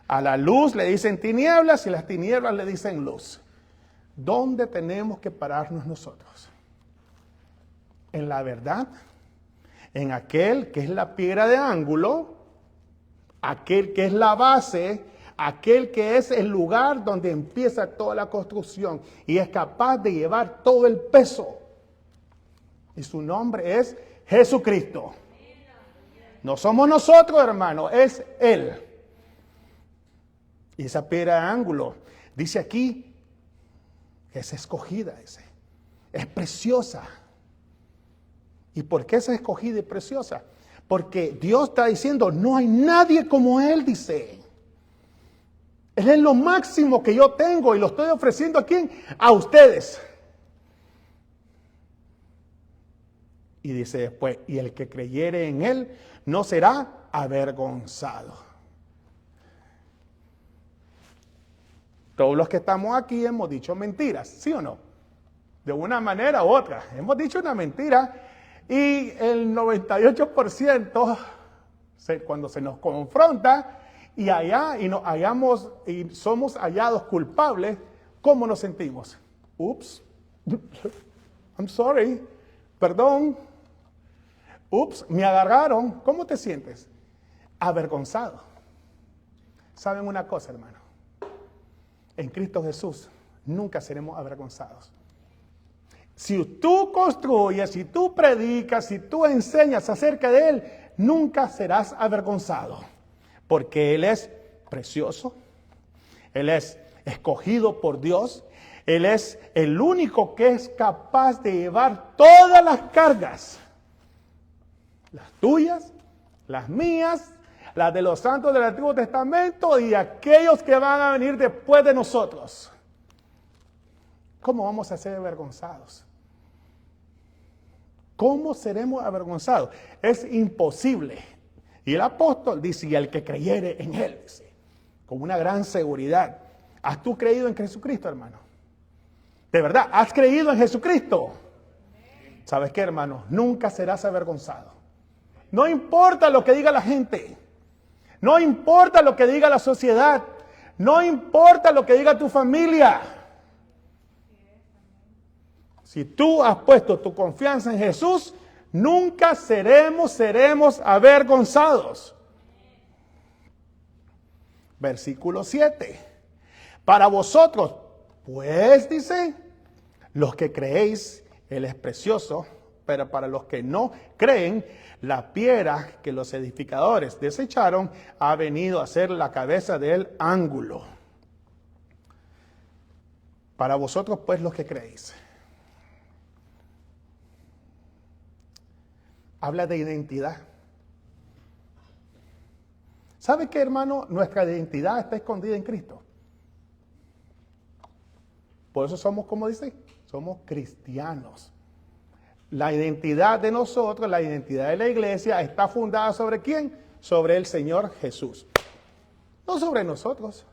A la luz le dicen tinieblas y a las tinieblas le dicen luz. ¿Dónde tenemos que pararnos nosotros? ¿En la verdad? En aquel que es la piedra de ángulo, aquel que es la base, aquel que es el lugar donde empieza toda la construcción y es capaz de llevar todo el peso. Y su nombre es Jesucristo. No somos nosotros, hermano, es Él. Y esa piedra de ángulo, dice aquí, es escogida, es preciosa. ¿Y por qué es escogida y preciosa? Porque Dios está diciendo, no hay nadie como Él, dice. Él es lo máximo que yo tengo y lo estoy ofreciendo ¿a quién? A ustedes. Y dice después, y el que creyere en Él no será avergonzado. Todos los que estamos aquí hemos dicho mentiras, ¿sí o no? De una manera u otra. Hemos dicho una mentira y el 98% cuando se nos confronta y somos hallados culpables, ¿cómo nos sentimos? Ups, I'm sorry, perdón. Ups, me agarraron. ¿Cómo te sientes? Avergonzado. ¿Saben una cosa, hermano? En Cristo Jesús nunca seremos avergonzados. Si tú construyes, si tú predicas, si tú enseñas acerca de Él, nunca serás avergonzado. Porque Él es precioso, Él es escogido por Dios, Él es el único que es capaz de llevar todas las cargas. Las tuyas, las mías, las de los santos del Antiguo Testamento y aquellos que van a venir después de nosotros. ¿Cómo vamos a ser avergonzados? ¿Cómo seremos avergonzados? Es imposible. Y el apóstol dice, y el que creyere en Él, dice, con una gran seguridad. ¿Has tú creído en Jesucristo, hermano? ¿De verdad? ¿Has creído en Jesucristo? ¿Sabes qué, hermano? Nunca serás avergonzado. No importa lo que diga la gente. No importa lo que diga la sociedad. No importa lo que diga tu familia. Si tú has puesto tu confianza en Jesús, nunca seremos avergonzados. Versículo 7. Para vosotros, pues, dice, los que creéis, Él es precioso, pero para los que no creen, la piedra que los edificadores desecharon ha venido a ser la cabeza del ángulo. Para vosotros, pues, los que creéis. Habla de identidad. ¿Sabe qué, hermano? Nuestra identidad está escondida en Cristo. Por eso somos, como dice, somos cristianos. La identidad de nosotros, la identidad de la iglesia está fundada ¿sobre quién? Sobre el Señor Jesús. No sobre nosotros.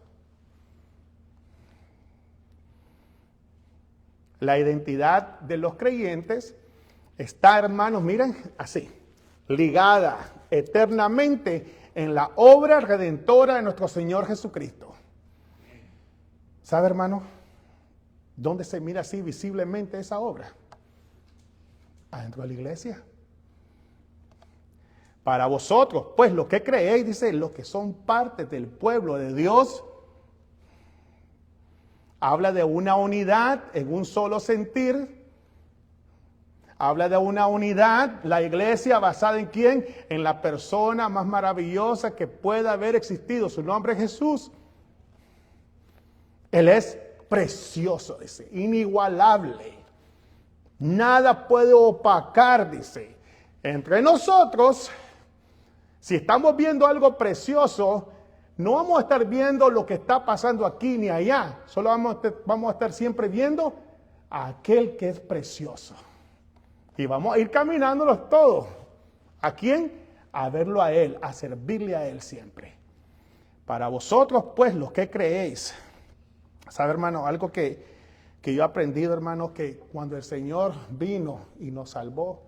La identidad de los creyentes está, hermanos, miren, así, ligada eternamente en la obra redentora de nuestro Señor Jesucristo. ¿Sabe, hermano? ¿Dónde se mira así visiblemente esa obra? Adentro de la iglesia. Para vosotros, pues, los que creéis, dice, los que son parte del pueblo de Dios, habla de una unidad en un solo sentir. Habla de una unidad, la iglesia basada en quién? En la persona más maravillosa que pueda haber existido. Su nombre es Jesús. Él es precioso, dice, inigualable. Nada puede opacar, dice. Entre nosotros, si estamos viendo algo precioso, no vamos a estar viendo lo que está pasando aquí ni allá. Solo vamos a estar siempre viendo a aquel que es precioso. Y vamos a ir caminándolos todos. ¿A quién? A verlo a Él, a servirle a Él siempre. Para vosotros, pues, los que creéis. ¿Sabe, hermano? Algo que yo he aprendido, hermano, que cuando el Señor vino y nos salvó,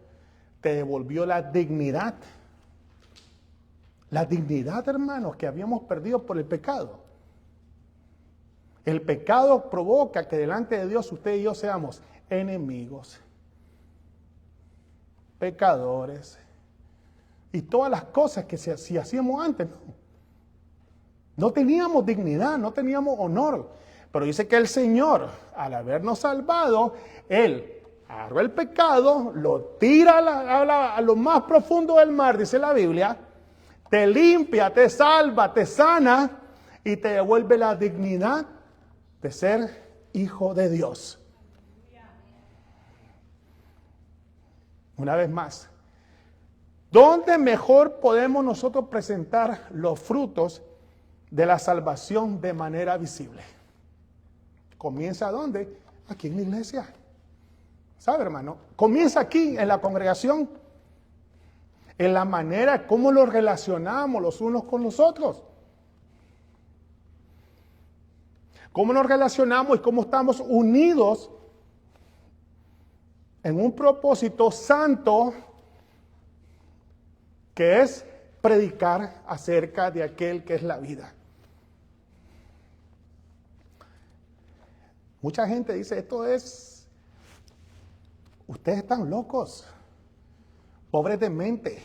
te devolvió la dignidad. La dignidad, hermanos, que habíamos perdido por el pecado. El pecado provoca que delante de Dios usted y yo seamos enemigos, pecadores y todas las cosas que si hacíamos antes, no. No teníamos dignidad, no teníamos honor. Pero dice que el Señor, al habernos salvado, Él agarró el pecado, lo tira a lo más profundo del mar, dice la Biblia, te limpia, te salva, te sana y te devuelve la dignidad de ser hijo de Dios. Una vez más, ¿dónde mejor podemos nosotros presentar los frutos de la salvación de manera visible? ¿Comienza dónde? Aquí en la iglesia. ¿Sabe, hermano? Comienza aquí en la congregación, en la manera como nos relacionamos los unos con los otros. Cómo nos relacionamos y cómo estamos unidos en un propósito santo que es predicar acerca de aquel que es la vida. Mucha gente dice, ustedes están locos, pobres de mente,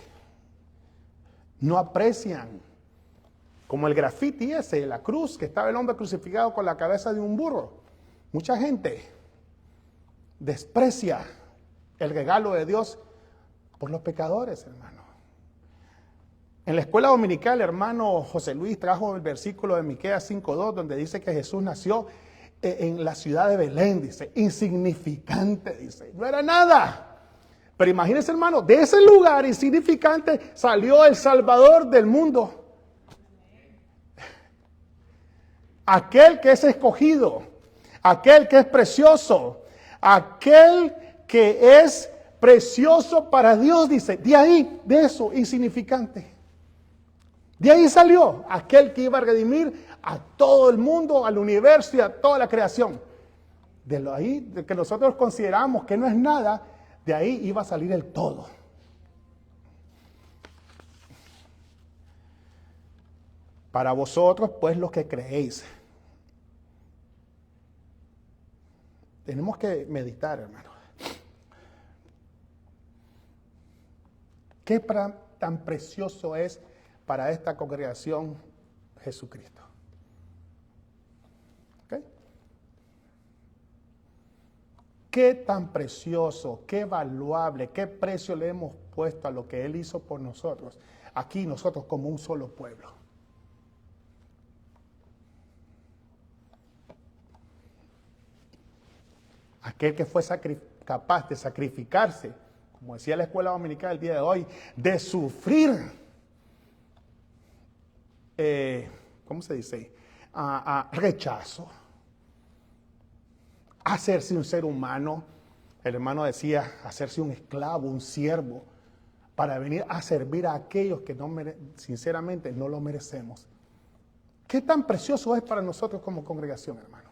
no aprecian, como el grafiti ese, la cruz, que estaba el hombre crucificado con la cabeza de un burro. Mucha gente desprecia el regalo de Dios por los pecadores, hermano. En la escuela dominical, hermano José Luis trajo el versículo de Miqueas 5:2, donde dice que Jesús nació en la ciudad de Belén, dice, insignificante, dice, no era nada. Pero imagínense, hermano, de ese lugar insignificante salió el Salvador del mundo. Aquel que es escogido, aquel que es precioso, aquel que es precioso para Dios, dice, de ahí, de eso, insignificante. De ahí salió aquel que iba a redimir a todo el mundo, al universo y a toda la creación. De lo ahí, de que nosotros consideramos que no es nada, de ahí iba a salir el todo. Para vosotros, pues, los que creéis. Tenemos que meditar, hermano. ¿Qué tan precioso es para esta congregación Jesucristo? ¿Okay? ¿Qué tan precioso, qué valuable, qué precio le hemos puesto a lo que Él hizo por nosotros? Aquí nosotros como un solo pueblo. Aquel que fue capaz de sacrificarse, como decía la escuela dominical el día de hoy, de sufrir, ¿cómo se dice? Rechazo, hacerse un ser humano. El hermano decía, hacerse un esclavo, un siervo, para venir a servir a aquellos que sinceramente no lo merecemos. ¿Qué tan precioso es para nosotros como congregación, hermano?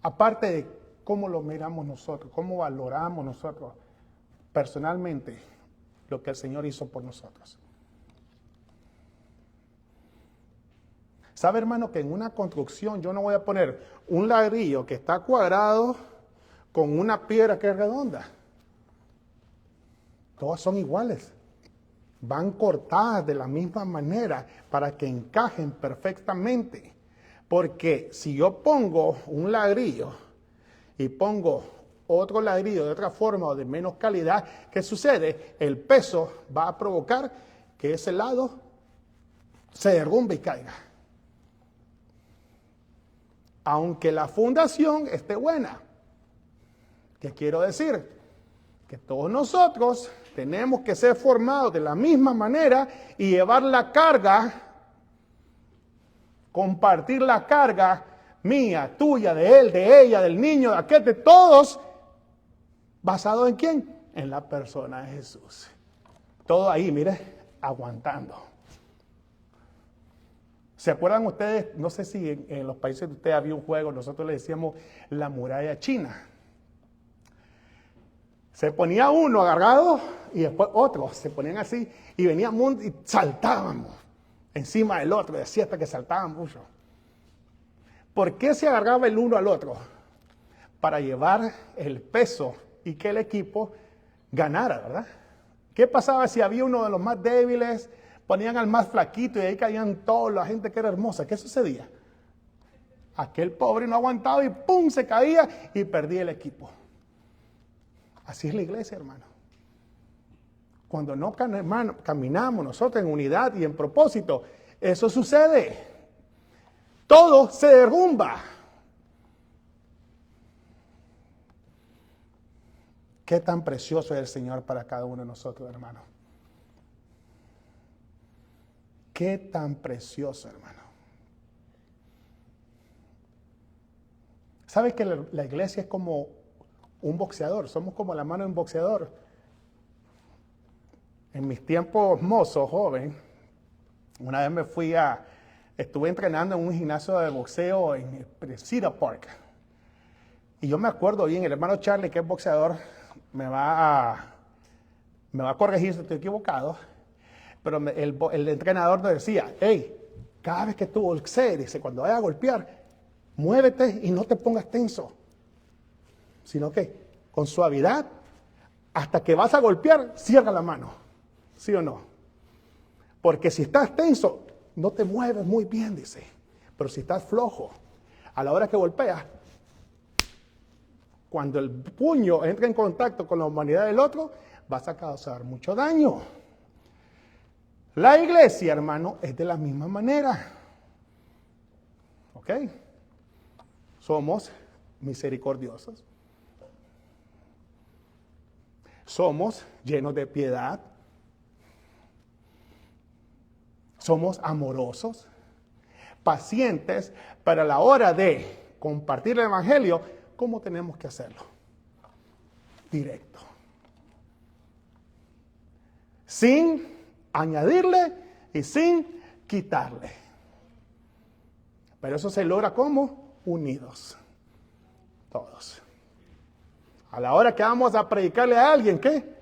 Aparte de cómo lo miramos nosotros, cómo valoramos nosotros personalmente lo que el Señor hizo por nosotros. ¿Sabe, hermano, que en una construcción yo no voy a poner un ladrillo que está cuadrado con una piedra que es redonda? Todas son iguales. Van cortadas de la misma manera para que encajen perfectamente. Porque si yo pongo un ladrillo y pongo otro ladrillo de otra forma o de menos calidad, ¿qué sucede? El peso va a provocar que ese lado se derrumbe y caiga. Aunque la fundación esté buena. ¿Qué quiero decir? Que todos nosotros tenemos que ser formados de la misma manera y llevar la carga, compartir la carga mía, tuya, de él, de ella, del niño, de aquel, de todos, ¿basado en quién? En la persona de Jesús. Todo ahí, mire, aguantando. ¿Se acuerdan ustedes? No sé si en los países de ustedes había un juego, nosotros le decíamos la muralla china. Se ponía uno agarrado y después otro, se ponían así y veníamos y saltábamos encima del otro, y así hasta que saltaban mucho. ¿Por qué se agarraba el uno al otro? Para llevar el peso y que el equipo ganara, ¿verdad? ¿Qué pasaba si había uno de los más débiles? Ponían al más flaquito y ahí caían toda la gente que era hermosa. ¿Qué sucedía? Aquel pobre no aguantaba y ¡pum! Se caía y perdía el equipo. Así es la iglesia, hermano. Cuando no caminamos nosotros en unidad y en propósito, eso sucede. Todo se derrumba. Qué tan precioso es el Señor para cada uno de nosotros, hermano. Qué tan precioso, hermano. ¿Sabes que la iglesia es como un boxeador? Somos como la mano de un boxeador. En mis tiempos mozo, joven, una vez estuve entrenando en un gimnasio de boxeo en Cedar Park. Y yo me acuerdo bien, el hermano Charlie, que es boxeador, me va a corregir si estoy equivocado, pero el entrenador nos decía, hey, cada vez que tú boxees, dice, cuando vayas a golpear, muévete y no te pongas tenso, sino que con suavidad, hasta que vas a golpear, cierra la mano, ¿sí o no? Porque si estás tenso, no te mueves muy bien, dice, pero si estás flojo, a la hora que golpeas, cuando el puño entra en contacto con la humanidad del otro, vas a causar mucho daño. La iglesia, hermano, es de la misma manera. ¿Ok? Somos misericordiosos. Somos llenos de piedad. Somos amorosos, pacientes, pero a la hora de compartir el evangelio, ¿cómo tenemos que hacerlo? Directo. Sin añadirle y sin quitarle. Pero eso se logra ¿cómo? Unidos. Todos. A la hora que vamos a predicarle a alguien, ¿qué?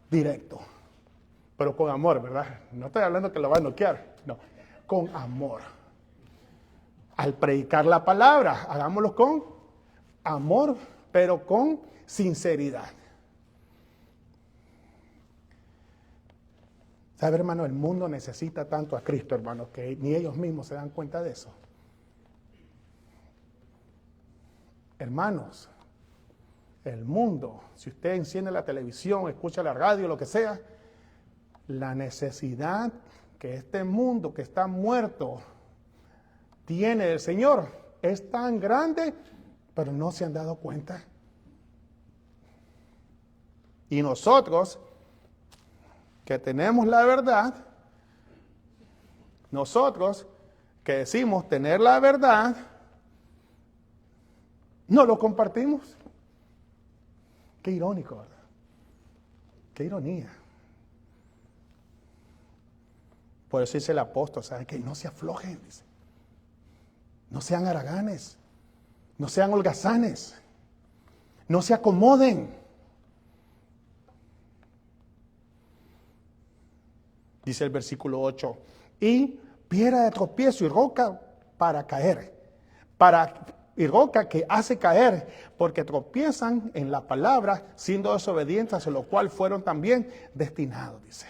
Directo. Pero con amor, ¿verdad? No estoy hablando que lo va a noquear. No, con amor. Al predicar la palabra, hagámoslo con amor, pero con sinceridad. ¿Sabe, hermano? El mundo necesita tanto a Cristo, hermano, que ni ellos mismos se dan cuenta de eso. Hermanos, el mundo, si usted enciende la televisión, escucha la radio, lo que sea, la necesidad que este mundo que está muerto tiene del Señor es tan grande, pero no se han dado cuenta. Y nosotros, que tenemos la verdad, nosotros que decimos tener la verdad, no lo compartimos. Qué irónico, ¿verdad? Qué ironía. Por eso dice el apóstol, ¿saben qué? No se aflojen, dice. No sean haraganes. No sean holgazanes. No se acomoden. Dice el versículo 8. Y piedra de tropiezo y roca para caer. Y roca que hace caer, porque tropiezan en la palabra, siendo desobedientes, a lo cual fueron también destinados, dice.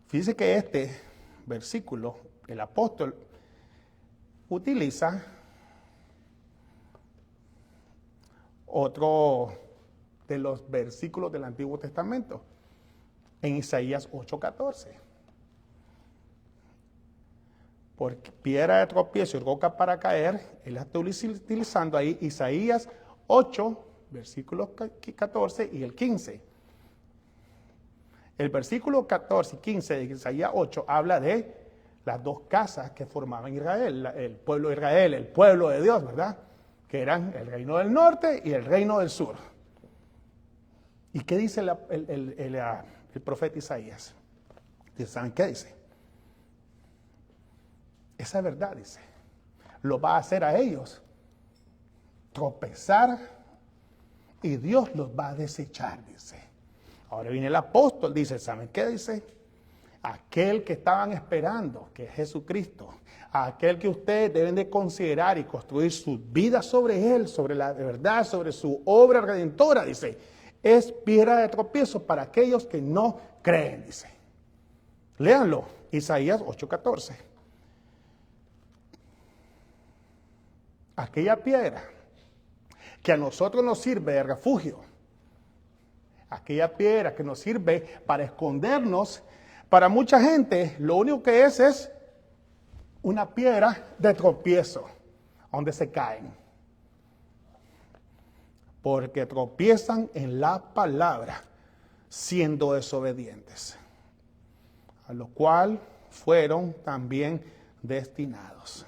Fíjese que este versículo, el apóstol utiliza otro de los versículos del Antiguo Testamento, en Isaías 8:14. Porque piedra de tropiezo y roca para caer, él está utilizando ahí Isaías 8, versículos 14 y el 15. El versículo 14 y 15 de Isaías 8 habla de las dos casas que formaban Israel, el pueblo de Israel, el pueblo de Dios, ¿verdad? Que eran el reino del norte y el reino del sur. ¿Y qué dice el profeta Isaías? ¿Saben qué dice? Esa verdad, dice, lo va a hacer a ellos tropezar y Dios los va a desechar, dice. Ahora viene el apóstol, dice, ¿saben qué dice? Aquel que estaban esperando, que es Jesucristo, aquel que ustedes deben de considerar y construir su vida sobre él, sobre la verdad, sobre su obra redentora, dice, es piedra de tropiezo para aquellos que no creen, dice. Léanlo, Isaías 8:14. Aquella piedra que a nosotros nos sirve de refugio, aquella piedra que nos sirve para escondernos, para mucha gente lo único que es una piedra de tropiezo, donde se caen. Porque tropiezan en la palabra, siendo desobedientes, a lo cual fueron también destinados.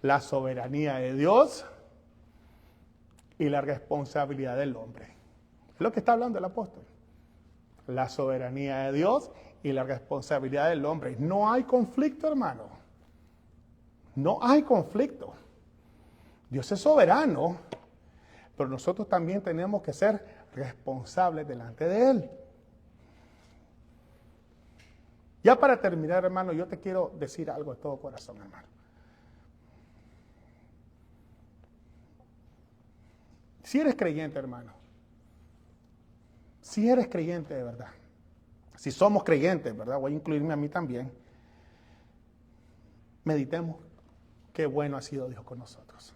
La soberanía de Dios y la responsabilidad del hombre. Es lo que está hablando el apóstol. La soberanía de Dios y la responsabilidad del hombre. No hay conflicto, hermano. No hay conflicto. Dios es soberano, pero nosotros también tenemos que ser responsables delante de Él. Ya para terminar, hermano, yo te quiero decir algo de todo corazón, hermano. Si eres creyente, hermano, si eres creyente de verdad, si somos creyentes, ¿verdad? Voy a incluirme a mí también. Meditemos qué bueno ha sido Dios con nosotros.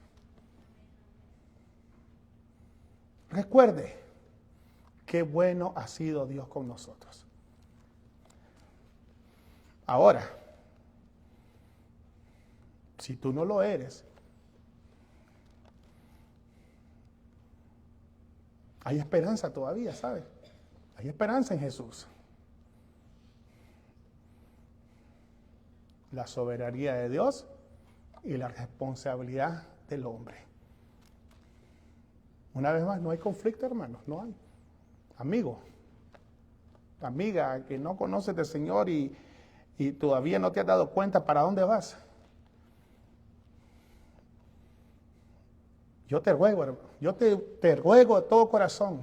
Recuerde qué bueno ha sido Dios con nosotros. Ahora, si tú no lo eres, hay esperanza todavía, ¿sabes? Hay esperanza en Jesús. La soberanía de Dios y la responsabilidad del hombre. Una vez más, no hay conflicto, hermanos, no hay. Amigo, amiga, que no conoces del Señor y todavía no te has dado cuenta para dónde vas. Yo te ruego, hermano, yo te ruego de todo corazón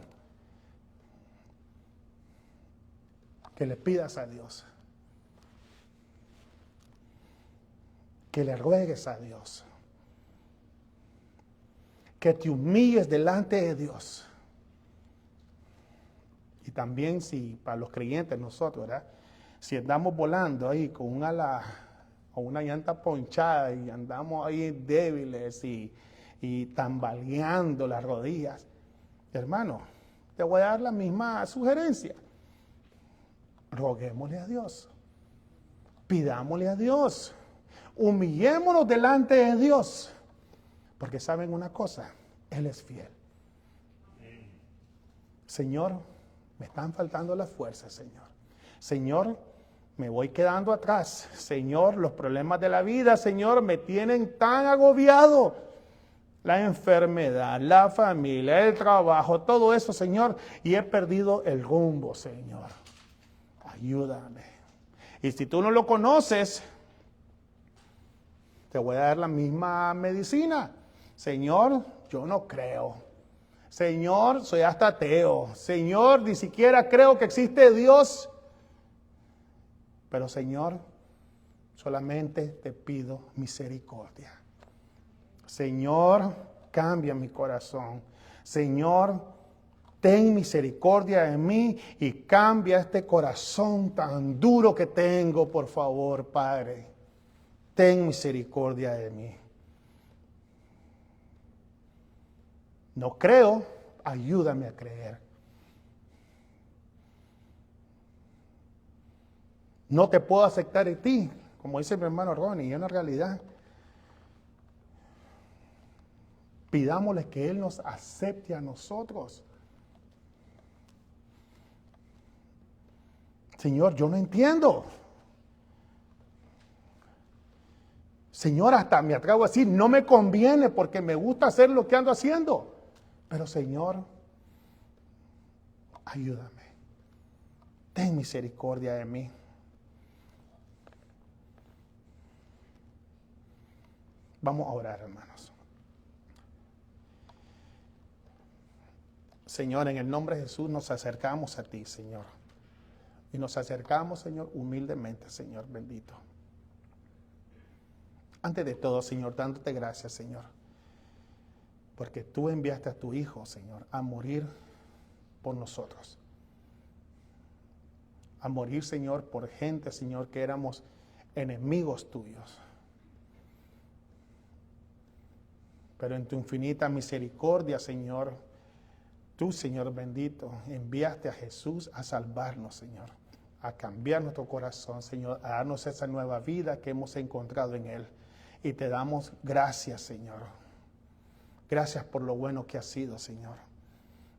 que le pidas a Dios, que le ruegues a Dios, que te humilles delante de Dios. Y también si para los creyentes nosotros, ¿verdad? Si andamos volando ahí con un ala o una llanta ponchada y andamos ahí débiles y tambaleando las rodillas, hermano, te voy a dar la misma sugerencia. Roguémosle a Dios, pidámosle a Dios, humillémonos delante de Dios, porque saben una cosa, Él es fiel. Señor, me están faltando las fuerzas, Señor. Señor, me voy quedando atrás. Señor, los problemas de la vida, Señor, me tienen tan agobiado. La enfermedad, la familia, el trabajo, todo eso, Señor, y he perdido el rumbo, Señor. Ayúdame. Y si tú no lo conoces, te voy a dar la misma medicina. Señor, yo no creo. Señor, soy hasta ateo. Señor, ni siquiera creo que existe Dios. Pero Señor, solamente te pido misericordia. Señor, cambia mi corazón. Señor, ten misericordia de mí y cambia este corazón tan duro que tengo, por favor, Padre. Ten misericordia de mí. No creo, ayúdame a creer. No te puedo aceptar en ti, como dice mi hermano Ronnie, y en la realidad. Pidámosle que Él nos acepte a nosotros. Señor, yo no entiendo. Señor, hasta me atrevo a decir, no me conviene porque me gusta hacer lo que ando haciendo. Pero Señor, ayúdame. Ten misericordia de mí. Vamos a orar, hermanos. Señor, en el nombre de Jesús nos acercamos a ti, Señor. Y nos acercamos, Señor, humildemente, Señor bendito. Antes de todo, Señor, dándote gracias, Señor, porque tú enviaste a tu Hijo, Señor, a morir por nosotros. A morir, Señor, por gente, Señor, que éramos enemigos tuyos. Pero en tu infinita misericordia, Señor, tú, Señor bendito, enviaste a Jesús a salvarnos, Señor, a cambiar nuestro corazón, Señor, a darnos esa nueva vida que hemos encontrado en Él. Y te damos gracias, Señor. Gracias por lo bueno que has sido, Señor.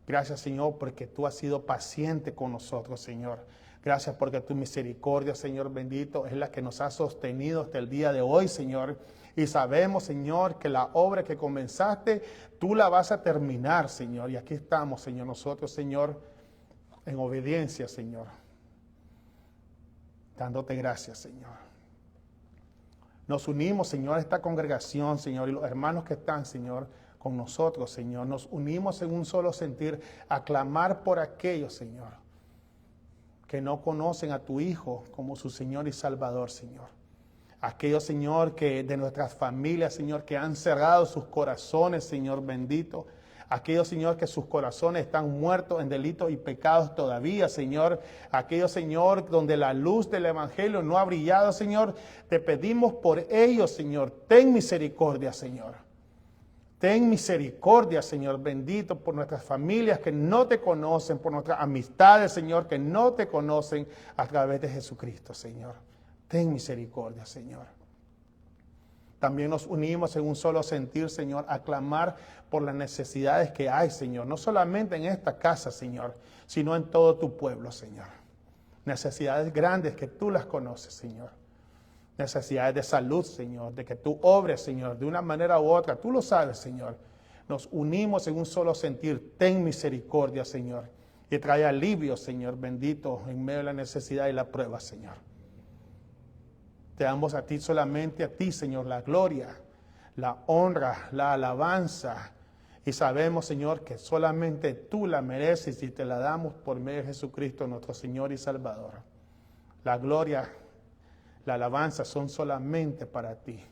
Gracias, Señor, porque tú has sido paciente con nosotros, Señor. Gracias porque tu misericordia, Señor bendito, es la que nos ha sostenido hasta el día de hoy, Señor. Y sabemos, Señor, que la obra que comenzaste, tú la vas a terminar, Señor. Y aquí estamos, Señor, nosotros, Señor, en obediencia, Señor. Dándote gracias, Señor. Nos unimos, Señor, a esta congregación, Señor, y los hermanos que están, Señor, con nosotros, Señor. Nos unimos en un solo sentir a clamar por aquellos, Señor, que no conocen a tu Hijo como su Señor y Salvador, Señor. Aquellos, Señor, que de nuestras familias, Señor, que han cerrado sus corazones, Señor bendito. Aquellos, Señor, que sus corazones están muertos en delitos y pecados todavía, Señor. Aquellos, Señor, donde la luz del Evangelio no ha brillado, Señor. Te pedimos por ellos, Señor. Ten misericordia, Señor. Ten misericordia, Señor bendito, por nuestras familias que no te conocen, por nuestras amistades, Señor, que no te conocen a través de Jesucristo, Señor. Ten misericordia, Señor. También nos unimos en un solo sentir, Señor, a clamar por las necesidades que hay, Señor. No solamente en esta casa, Señor, sino en todo tu pueblo, Señor. Necesidades grandes que tú las conoces, Señor. Necesidades de salud, Señor, de que tú obres, Señor, de una manera u otra. Tú lo sabes, Señor. Nos unimos en un solo sentir. Ten misericordia, Señor. Y trae alivio, Señor, bendito, en medio de la necesidad y la prueba, Señor. Te damos a ti, solamente a ti, Señor, la gloria, la honra, la alabanza. Y sabemos, Señor, que solamente tú la mereces y te la damos por medio de Jesucristo, nuestro Señor y Salvador. La gloria, la alabanza son solamente para ti.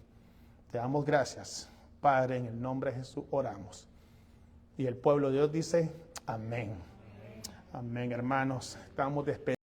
Te damos gracias, Padre, en el nombre de Jesús oramos. Y el pueblo de Dios dice, amén. Amén, hermanos. Estamos despedidos.